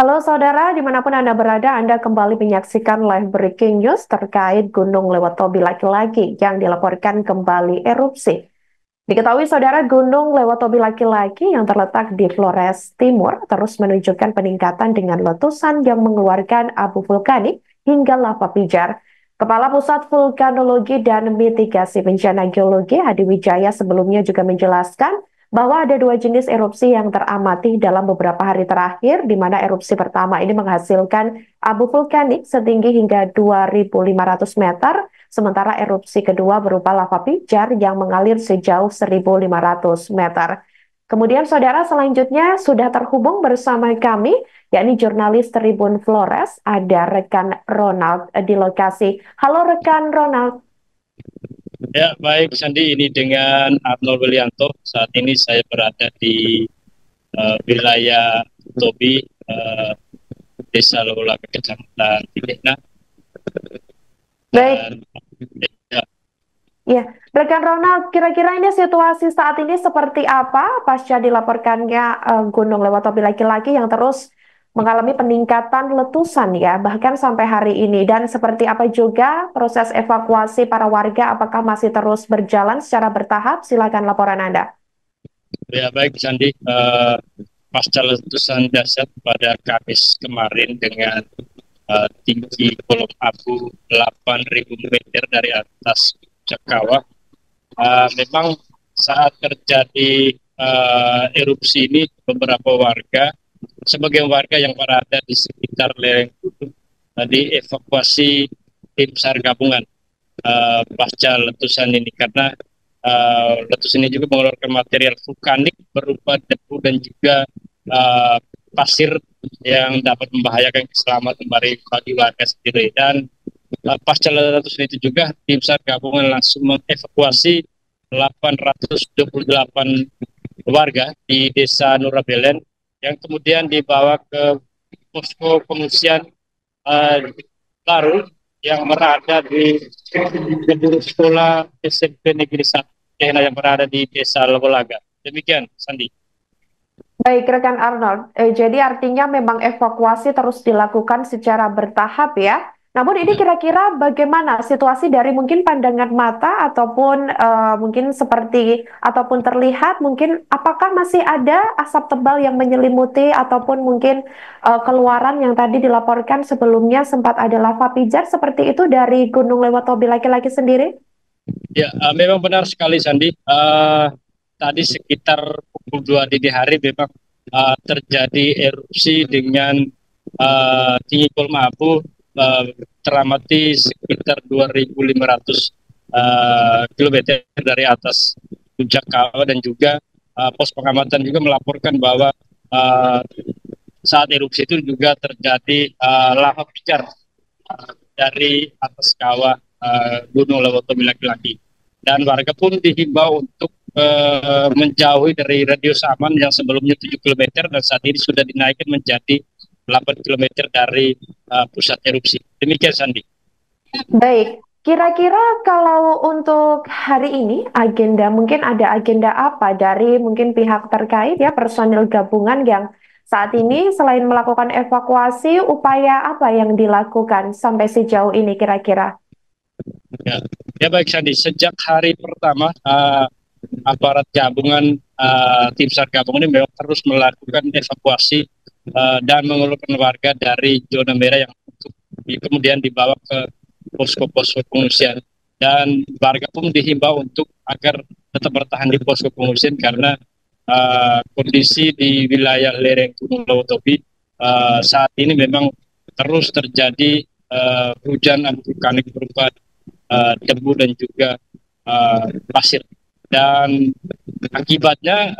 Halo saudara, dimanapun Anda berada, Anda kembali menyaksikan live breaking news terkait Gunung Lewatobi laki-laki yang dilaporkan kembali erupsi. Diketahui saudara, Gunung Lewatobi laki-laki yang terletak di Flores Timur terus menunjukkan peningkatan dengan letusan yang mengeluarkan abu vulkanik hingga lava pijar. Kepala Pusat Vulkanologi dan Mitigasi Bencana Geologi Hadi Wijaya sebelumnya juga menjelaskan bahwa ada dua jenis erupsi yang teramati dalam beberapa hari terakhir, di mana erupsi pertama ini menghasilkan abu vulkanik setinggi hingga 2.500 meter, sementara erupsi kedua berupa lava pijar yang mengalir sejauh 1.500 meter. Kemudian saudara selanjutnya sudah terhubung bersama kami, yakni jurnalis Tribun Flores, ada rekan Ronald di lokasi. Halo rekan Ronald. Ya, baik Sandi, ini dengan Arnold Willianto. Saat ini saya berada di wilayah Tobi, Desa Lolaga, Kecamatan Tilena. Baik, Dan ya, ya, rekan Ronald, kira-kira ini situasi saat ini seperti apa pasca dilaporkannya Gunung Lewatobi laki-laki yang terus mengalami peningkatan letusan ya, bahkan sampai hari ini. Dan seperti apa juga proses evakuasi para warga, apakah masih terus berjalan secara bertahap? Silakan laporan Anda. ya baik Sandi, pasca letusan dahsyat pada Kamis kemarin dengan tinggi kolom abu 8.000 meter dari atas puncak kawah. Memang saat terjadi erupsi ini, beberapa warga, sebagian warga yang berada di sekitar lereng gunung dievakuasi tim SAR gabungan pasca letusan ini, karena letusan ini juga mengeluarkan material vulkanik berupa debu dan juga uh, pasir yang dapat membahayakan keselamatan bagi warga sendiri. Dan pasca letusan itu juga tim SAR gabungan langsung mengevakuasi 828 warga di Desa Nurabelen yang kemudian dibawa ke posko pengungsian uh, baru yang berada di gedung sekolah SMP Negeri 1 yang berada di Desa Lewolaga. Demikian, Sandi. Baik, rekan Arnold. Jadi artinya memang evakuasi terus dilakukan secara bertahap ya. Namun ini Ya. kira-kira bagaimana situasi dari mungkin pandangan mata ataupun mungkin seperti ataupun terlihat mungkin apakah masih ada asap tebal yang menyelimuti ataupun mungkin keluaran yang tadi dilaporkan sebelumnya sempat ada lava pijar seperti itu dari Gunung Lewatobi laki-laki sendiri? Ya, memang benar sekali Sandi. Tadi sekitar pukul 2 dini hari memang terjadi erupsi dengan tinggi kolom abu teramati sekitar 2.500 kilometer dari atas puncak kawah, dan juga pos pengamatan juga melaporkan bahwa uh, saat erupsi itu juga terjadi lava pijar dari atas kawah Gunung Lewatobi laki-laki. Dan warga pun dihimbau untuk menjauhi dari radius aman yang sebelumnya 7 km dan saat ini sudah dinaikkan menjadi 8 km dari pusat erupsi. Demikian Sandi. Baik, kira-kira kalau untuk hari ini agenda mungkin ada agenda apa dari mungkin pihak terkait ya personil gabungan yang saat ini selain melakukan evakuasi, upaya apa yang dilakukan sampai sejauh ini kira-kira? Ya, ya baik Sandi. Sejak hari pertama aparat gabungan tim SAR gabungan ini memang terus melakukan evakuasi dan mengeluarkan warga dari zona merah yang kemudian dibawa ke posko-posko pengungsian, dan warga pun dihimbau untuk agar tetap bertahan di posko pengungsian karena kondisi di wilayah lereng Gunung Lewatobi saat ini memang terus terjadi hujan abu vulkanik berupa debu dan juga pasir, dan akibatnya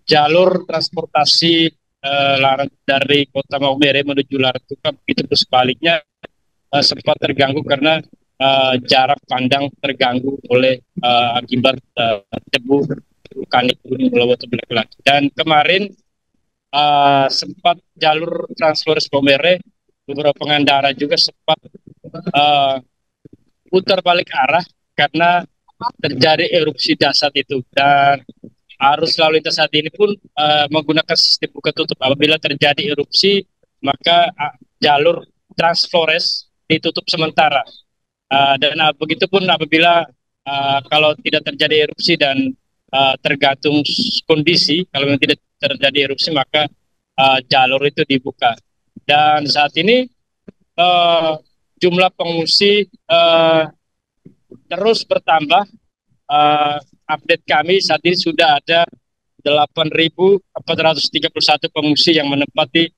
jalur transportasi dari Kota Maumere menuju Larantuka begitu pun sebaliknya sempat terganggu karena jarak pandang terganggu oleh akibat debu vulkanik Gunung Lewatobi laki-laki. Dan kemarin sempat jalur Transflores Maumere, beberapa pengendara juga sempat uh, putar balik arah karena terjadi erupsi dahsyat itu. Dan arus lalu lintas saat ini pun menggunakan sistem buka tutup. Apabila terjadi erupsi, maka jalur Transflores ditutup sementara. Dan begitupun apabila kalau tidak terjadi erupsi dan tergantung kondisi, kalau memang tidak terjadi erupsi maka jalur itu dibuka. Dan saat ini jumlah pengungsi terus bertambah. Update kami saat ini sudah ada 8.431 pengungsi yang menempati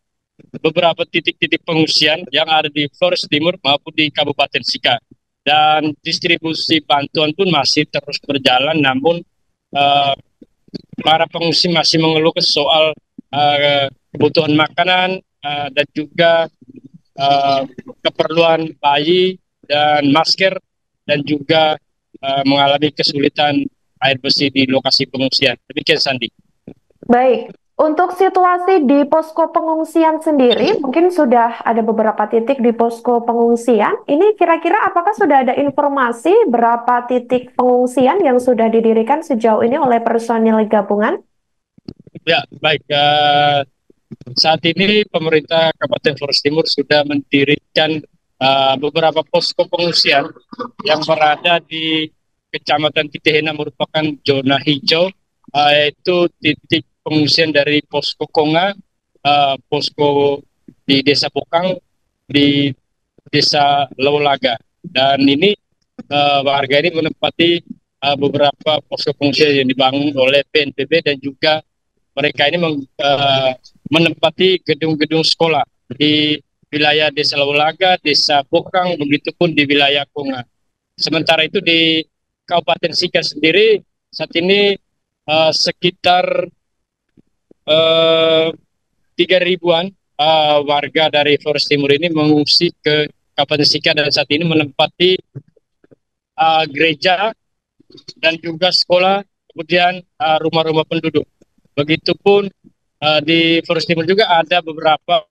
beberapa titik-titik pengungsian yang ada di Flores Timur maupun di Kabupaten Sika. Dan distribusi bantuan pun masih terus berjalan, namun para pengungsi masih mengeluh soal kebutuhan makanan dan juga keperluan bayi dan masker, dan juga mengalami kesulitan air bersih di lokasi pengungsian. Demikian, Sandi. Baik, untuk situasi di posko pengungsian sendiri, mungkin sudah ada beberapa titik di posko pengungsian. Ini kira-kira apakah sudah ada informasi berapa titik pengungsian yang sudah didirikan sejauh ini oleh personil gabungan? Ya, baik. Saat ini pemerintah Kabupaten Flores Timur sudah mendirikan beberapa posko pengungsian yang berada di Kecamatan Titihena, merupakan zona hijau, yaitu titik pengungsian dari posko Konga, posko di Desa Bokang, di Desa Lawalaga. Dan ini warga ini menempati beberapa posko pengungsian yang dibangun oleh BNPB, dan juga mereka ini menempati gedung-gedung sekolah di wilayah Desa Lawalaga, Desa Bokang, begitupun di wilayah Konga. Sementara itu di Kabupaten Sika sendiri saat ini sekitar 3.000-an warga dari Flores Timur ini mengungsi ke Kabupaten Sika, dan saat ini menempati gereja dan juga sekolah, kemudian rumah-rumah penduduk. Begitupun di Flores Timur juga ada beberapa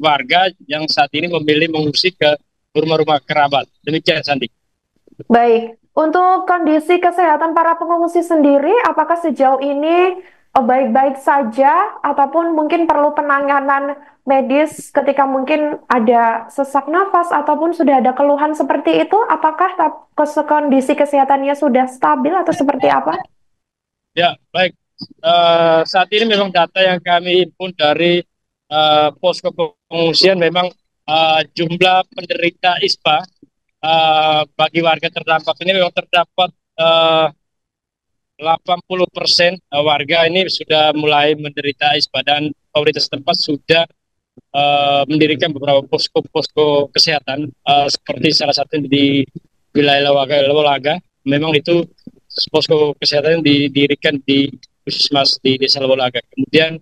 warga yang saat ini memilih mengungsi ke rumah-rumah kerabat. Demikian, Sandi. Baik, untuk kondisi kesehatan para pengungsi sendiri, apakah sejauh ini baik-baik saja, ataupun mungkin perlu penanganan medis ketika mungkin ada sesak nafas, ataupun sudah ada keluhan seperti itu? Apakah kondisi kesehatannya sudah stabil atau seperti apa? Ya, baik. Saat ini memang data yang kami himpun dari posko pengungsian, memang jumlah penderita ISPA bagi warga terdampak ini memang terdapat 80% warga ini sudah mulai menderita ISPA, dan pemerintah setempat sudah mendirikan beberapa posko-posko kesehatan seperti salah satu di wilayah Lawalaga. Memang itu posko kesehatan yang didirikan di Puskesmas di Desa Lawalaga. Kemudian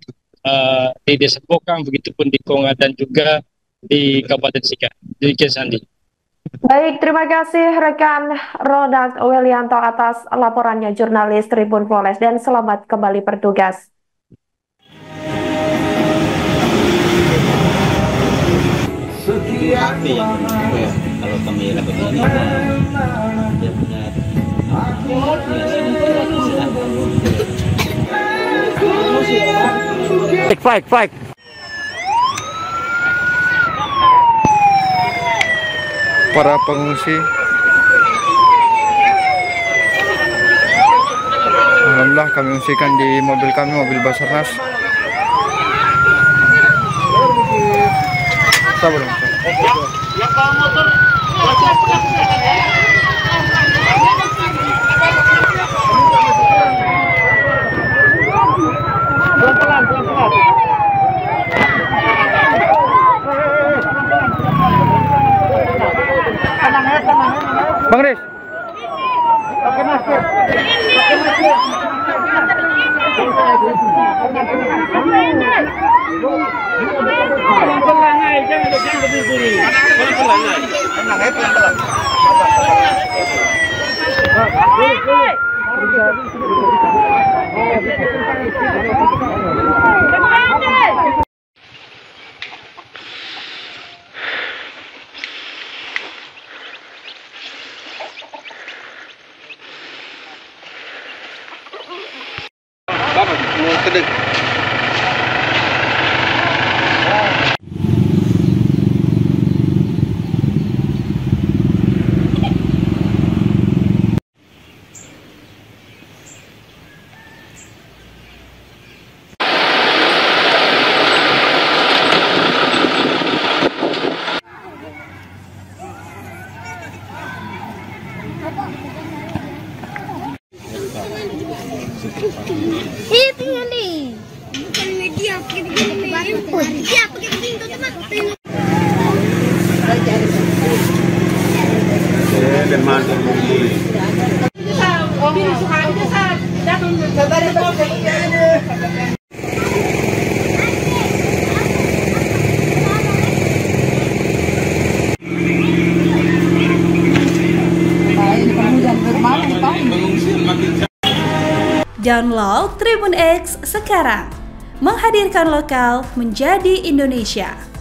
di Desa Bokang, begitupun di Konga, dan juga di Kabupaten Sika. Demikian, Sandi. Baik, terima kasih rekan Ronald Welianto atas laporannya, jurnalis Tribun Flores, dan selamat kembali bertugas. Tapi kalau kamera begini dia punya Flag. Para pengungsi, alhamdulillah kami ungsikan di mobil kami, mobil Basarnas. Sabar. Yang bawa motor pelan-pelan. Bang Riz, pakai masker. Pelan-pelan aja, jangan berdiri. Pelan-pelan aja. Download Tribun X sekarang, menghadirkan lokal menjadi Indonesia.